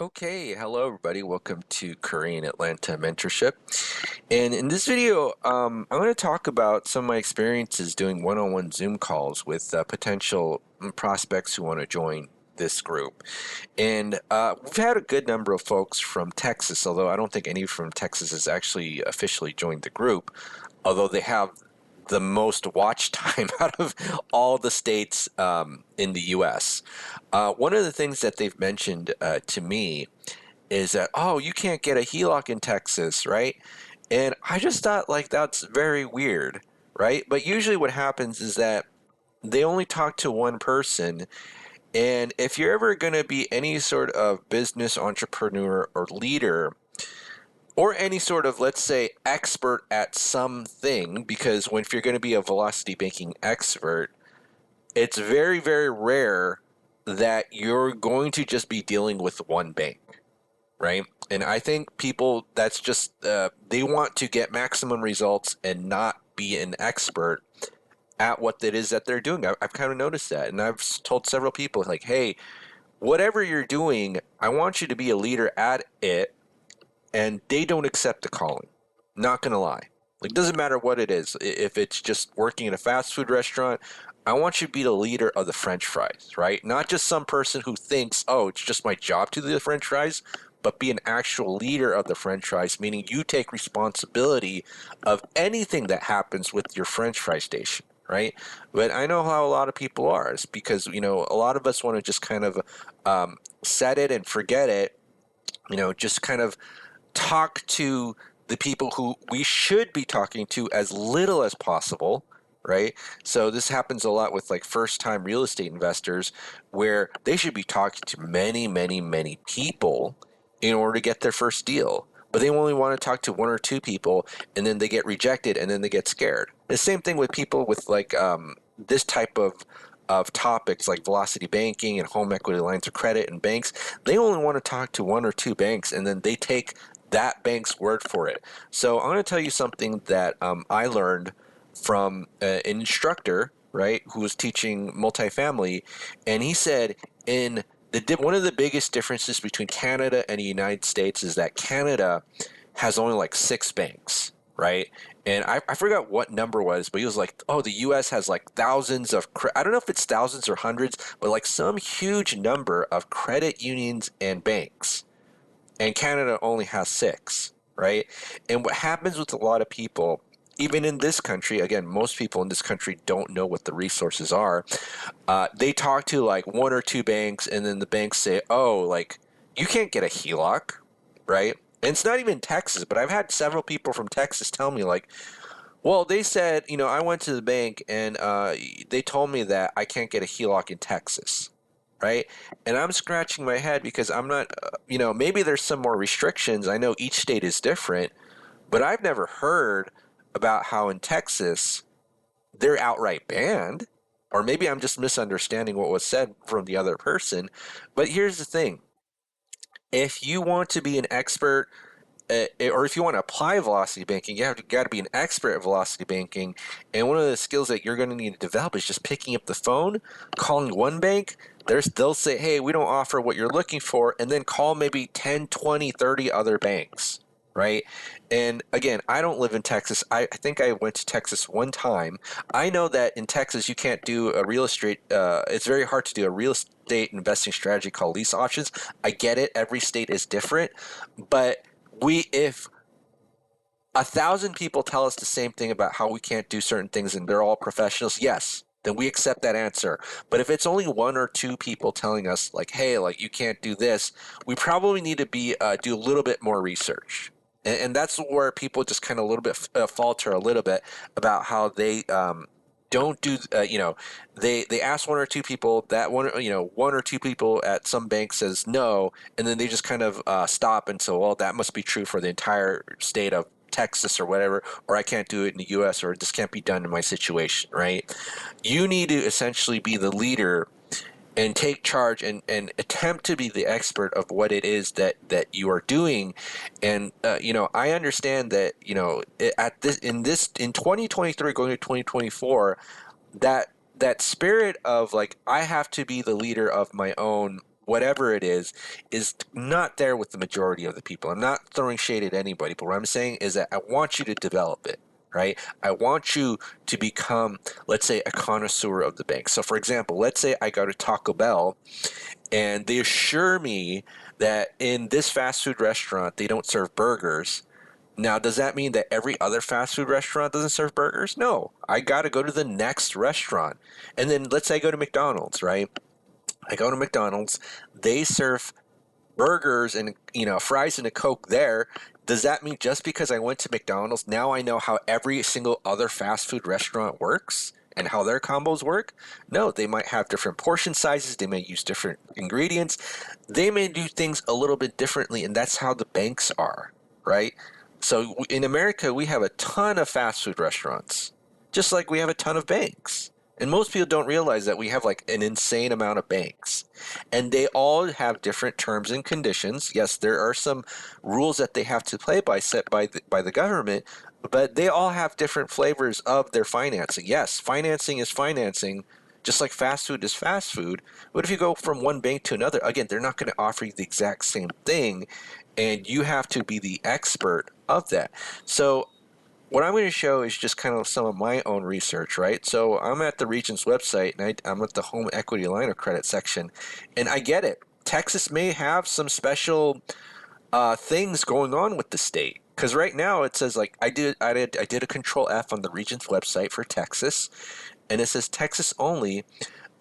Okay, hello everybody. Welcome to Korean Atlanta Mentorship. And in this video, I'm going to talk about some of my experiences doing one-on-one Zoom calls with potential prospects who want to join this group. And we've had a good number of folks from Texas, although I don't think any from Texas has actually officially joined the group, although they have the most watch time out of all the states in the US. One of the things that they've mentioned to me is that, oh, you can't get a HELOC in Texas, right? And I just thought, like, that's very weird, right? But usually what happens is that they only talk to one person. And if you're ever going to be any sort of business entrepreneur or leader, or any sort of, let's say, expert at something, because if you're going to be a velocity banking expert, it's very, very rare that you're going to just be dealing with one bank, right? And I think people, that's just, they want to get maximum results and not be an expert at what it is that they're doing. I've kind of noticed that. And I've told several people, like, hey, whatever you're doing, I want you to be a leader at it, and they don't accept the calling. Not gonna lie. Like, doesn't matter what it is. If it's just working in a fast food restaurant, I want you to be the leader of the French fries, right? Not just some person who thinks, oh, it's just my job to do the French fries, but be an actual leader of the French fries, meaning you take responsibility of anything that happens with your French fry station, right? But I know how a lot of people are. It's because, a lot of us want to just kind of set it and forget it, just kind of talk to the people who we should be talking to as little as possible, right? So this happens a lot with like first time real estate investors where they should be talking to many, many, many people in order to get their first deal. But they only want to talk to one or two people, and then they get rejected, and then they get scared. The same thing with people with like this type of topics like velocity banking and home equity lines of credit and banks. They only want to talk to one or two banks, and then they take that bank's word for it. So I'm going to tell you something that I learned from an instructor, right, who was teaching multifamily, and he said one of the biggest differences between Canada and the United States is that Canada has only like six banks, right? And I forgot what number was, but he was like, oh, the US has like thousands of, I don't know if it's thousands or hundreds, but like some huge number of credit unions and banks. And Canada only has six, right? And what happens with a lot of people, even in this country, again, most people in this country don't know what the resources are. They talk to like one or two banks, and then the banks say, oh, like, you can't get a HELOC, right? And it's not even Texas, but I've had several people from Texas tell me, like, well, they said, I went to the bank and they told me that I can't get a HELOC in Texas, right? And I'm scratching my head because I'm not, maybe there's some more restrictions. I know each state is different, but I've never heard about how in Texas they're outright banned. Or maybe I'm just misunderstanding what was said from the other person. But here's the thing, if you want to be an expert, or if you want to apply velocity banking, got to be an expert at velocity banking. And one of the skills that you're going to need to develop is just picking up the phone, calling one bank. They'll say, hey, we don't offer what you're looking for, and then call maybe 10, 20, 30 other banks, right? And again, I don't live in Texas. I think I went to Texas one time. I know that in Texas you can't do a real estate. It's very hard to do a real estate investing strategy called lease options. I get it. Every state is different, but if 1,000 people tell us the same thing about how we can't do certain things and they're all professionals, yes, then we accept that answer. But if it's only one or two people telling us, like, hey, like, you can't do this, we probably need to do a little bit more research. And that's where people just kind of a little bit falter a little bit about how they don't do, they ask one or two people, that one or two people at some bank says no, and then they just kind of stop and say, well, that must be true for the entire state of Texas or whatever, or I can't do it in the US, or this can't be done in my situation, right? You need to essentially be the leader and take charge and attempt to be the expert of what it is that you are doing. And I understand that in 2023 going to 2024, that spirit of like, I have to be the leader of my own whatever it is not there with the majority of the people. I'm not throwing shade at anybody, but what I'm saying is that I want you to develop it, right? I want you to become, let's say, a connoisseur of the bank. So for example, let's say I go to Taco Bell and they assure me that in this fast food restaurant they don't serve burgers. Now, does that mean that every other fast food restaurant doesn't serve burgers? No. I got to go to the next restaurant. And then let's say I go to McDonald's, right? I go to McDonald's, they serve burgers and fries and a Coke there. Does that mean just because I went to McDonald's, now I know how every single other fast food restaurant works and how their combos work? No, they might have different portion sizes, they may use different ingredients, they may do things a little bit differently, and that's how the banks are, right? So in America, we have a ton of fast food restaurants, just like we have a ton of banks. And most people don't realize that we have like an insane amount of banks. And they all have different terms and conditions. Yes, there are some rules that they have to play by set by the government, but they all have different flavors of their financing. Yes, financing is financing, just like fast food is fast food. But if you go from one bank to another, again, they're not going to offer you the exact same thing, and you have to be the expert of that. So what I'm going to show is just kind of some of my own research, right? So I'm at the Regions website, and I'm at the home equity line of credit section, and I get it. Texas may have some special things going on with the state, because right now it says like I did a control F on the Regions website for Texas, and it says Texas only.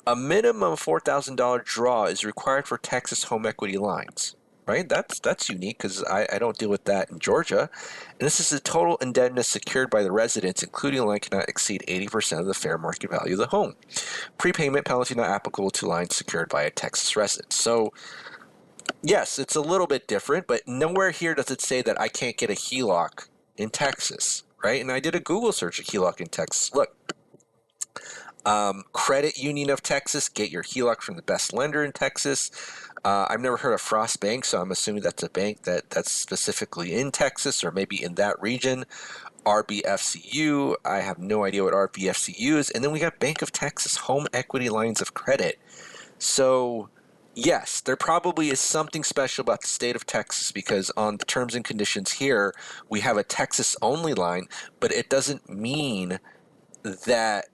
A minimum $4,000 draw is required for Texas home equity lines. Right, that's unique because I don't deal with that in Georgia. And this is the total indebtedness secured by the residents, including a line cannot exceed 80% of the fair market value of the home. Prepayment penalty not applicable to lines secured by a Texas resident. So yes, it's a little bit different, but nowhere here does it say that I can't get a HELOC in Texas, right? And I did a Google search of HELOC in Texas. Look, Credit Union of Texas, get your HELOC from the best lender in Texas. I've never heard of Frost Bank, so I'm assuming that's a bank that's specifically in Texas or maybe in that region. RBFCU, I have no idea what RBFCU is. And then we got Bank of Texas, Home Equity Lines of Credit. So yes, there probably is something special about the state of Texas because on the terms and conditions here, we have a Texas-only line, but it doesn't mean that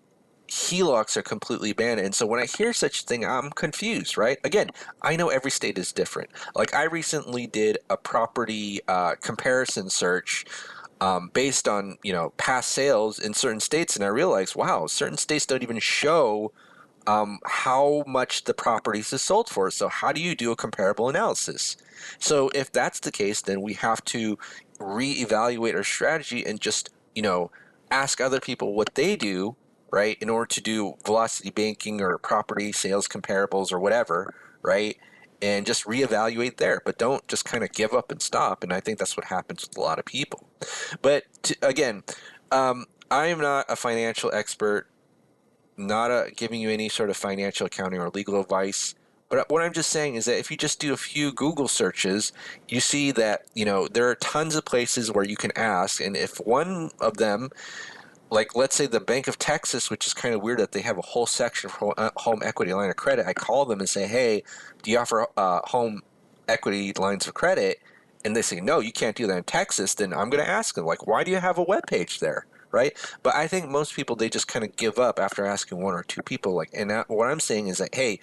HELOCs are completely banned. And so when I hear such a thing, I'm confused, right? Again, I know every state is different. Like I recently did a property comparison search based on, past sales in certain states. And I realized, wow, certain states don't even show how much the properties is sold for. So how do you do a comparable analysis? So if that's the case, then we have to reevaluate our strategy and just, ask other people what they do, right, in order to do velocity banking or property sales comparables or whatever, right, and just reevaluate there. But don't just kind of give up and stop. And I think that's what happens with a lot of people. But again, I am not a financial expert, not giving you any sort of financial accounting or legal advice. But what I'm just saying is that if you just do a few Google searches, you see that, there are tons of places where you can ask. And if one of them, like let's say the Bank of Texas, which is kind of weird that they have a whole section for home equity line of credit, I call them and say, hey, do you offer home equity lines of credit? And they say, no, you can't do that in Texas. Then I'm going to ask them, like, why do you have a web page there? Right. But I think most people, they just kind of give up after asking one or two people. Like, and what I'm saying is that, hey,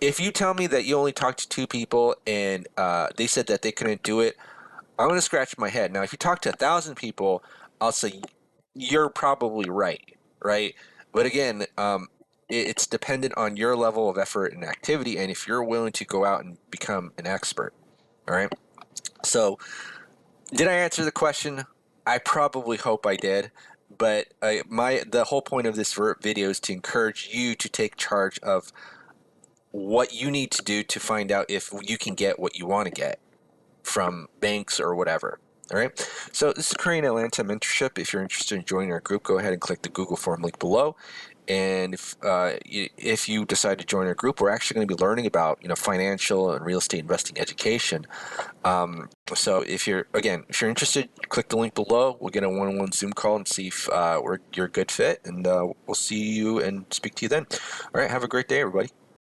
if you tell me that you only talked to two people and they said that they couldn't do it, I'm going to scratch my head. Now, if you talk to 1,000 people, I'll say you're probably right, right? But again, it's dependent on your level of effort and activity, and if you're willing to go out and become an expert. All right. So, did I answer the question? I probably hope I did. But the whole point of this video is to encourage you to take charge of what you need to do to find out if you can get what you want to get from banks or whatever. All right. So this is Korean Atlanta Mentorship. If you're interested in joining our group, go ahead and click the Google form link below. And if you decide to join our group, we're actually going to be learning about financial and real estate investing education. So if you're interested, click the link below. We'll get a one-on-one Zoom call and see if you're a good fit, and we'll see you and speak to you then. All right. Have a great day, everybody.